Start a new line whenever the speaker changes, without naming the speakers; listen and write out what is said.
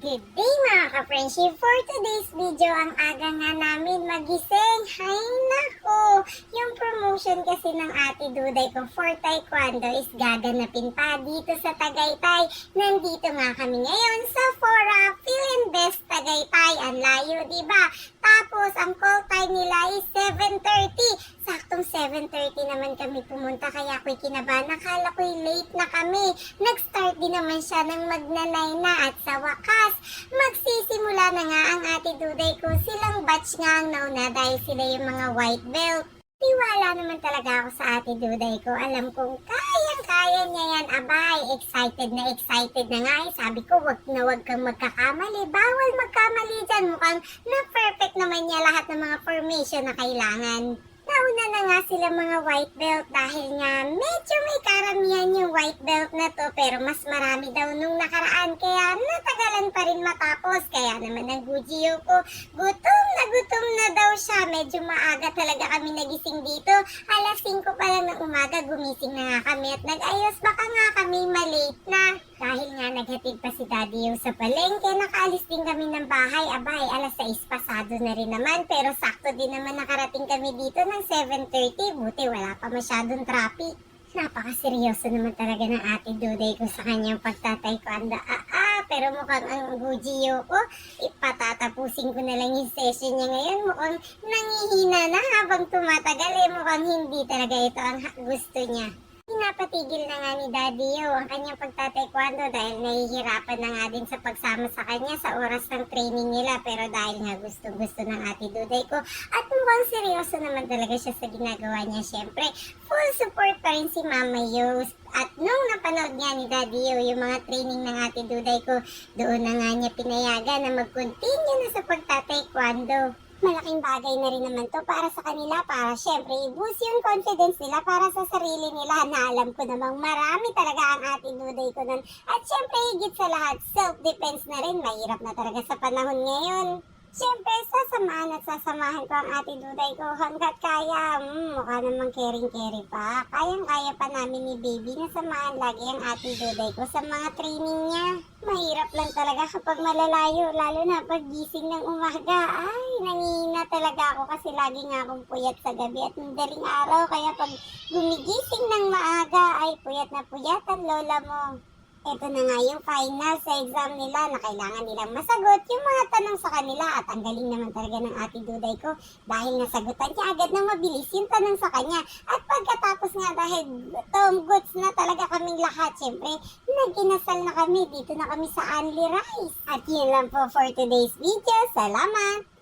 Good day mga ka-friendship! For today's video, ang aga nga namin magising. Hay nako! Yung promotion kasi ng Ate Duday ko for Taekwondo is gaganapin pa dito sa Tagaytay. Nandito nga kami ngayon sa Fora Philinvest Tagaytay. Ang layo, diba? Tapos, ang call time nila is 7:30. Saktong 7:30 naman kami pumunta kaya ako'y kinabahan. Nakala ko'y late na kami. Nag-start din naman siya ng magnanay na at sa wakas, magsisimula na nga ang Ate Duday ko. Silang batch nga ang nauna dahil sila yung mga white belt. Tiwala naman talaga ako sa Ate Duday ko. Alam kong kayang-kaya niya yan. Abay, excited na nga. Sabi ko, wag kang magkakamali. Bawal magkamali dyan. Mukhang na-perfect naman niya lahat ng mga formation na kailangan. Nauna na nga sila mga white belt dahil nga medyo may karamihan yung white belt na to pero mas marami daw nung nakaraan kaya natagalan pa rin matapos. Kaya naman ang Gujiyo ko, gutom na daw siya. Medyo maaga talaga kami nagising dito. Alas 5 pa lang ng umaga gumising na nga kami at nag-ayos baka nga kami malate na. Dahil nga naghatid pa si Daddy yung sa palengke, nakaalis din kami ng bahay. Abay, alas 6 pasado na rin naman. Pero sakto din naman nakarating kami dito ng 7:30. Buti wala pa masyadong traffic. Napakaseryoso naman talaga ng Ate Duday ko sa kanyang pagtataekwondo. Pero mukhang ang Gujiyo ko, ipatatapusin ko na lang yung session niya ngayon. Mukhang nangihina na habang tumatagal. Mukhang hindi talaga ito ang gusto niya. Pinapatigil na nga ni Daddy ang kanyang pagtataekwondo dahil nahihirapan na nga din sa pagsama sa kanya sa oras ng training nila. Pero dahil nga gusto ng Ate Duday ko at mukhang seryoso naman talaga siya sa ginagawa niya. Siyempre, full support pa rin si Mama Yos. At nung napanood niya ni Daddy yung mga training ng Ate Duday ko, doon na nga niya pinayagan na mag-continue na sa pagtataekwondo. Malaking bagay na rin naman to para sa kanila, para syempre i-boost yung confidence nila para sa sarili nila na alam ko namang marami talaga ang Ate Duday ko nun. At syempre higit sa lahat, self-defense na rin, mahirap na talaga sa panahon ngayon. Siyempre, sasamahan ko ang Ate Duday ko hanggat kaya. Mukha namang caring-carry pa. Kayang-kaya pa namin ni Baby na samahan lagi ang Ate Duday ko sa mga training niya. Mahirap lang talaga kapag malalayo, lalo na pag gising ng umaga. Ay, nangihina talaga ako kasi lagi nga akong puyat sa gabi at madaling araw. Kaya pag gumigising ng maaga, ay puyat na puyat ang lola mo. Ito na nga yung final sa exam nila na kailangan nilang masagot yung mga tanong sa kanila at ang galing naman talaga ng Ate Duday ko dahil nasagutan niya agad ng mabilis yung tanong sa kanya. At pagkatapos nga dahil goods na talaga kaming lahat, syempre nag-inasal na kami, dito na kami sa Only Rice. At yun lang po for today's video. Salamat!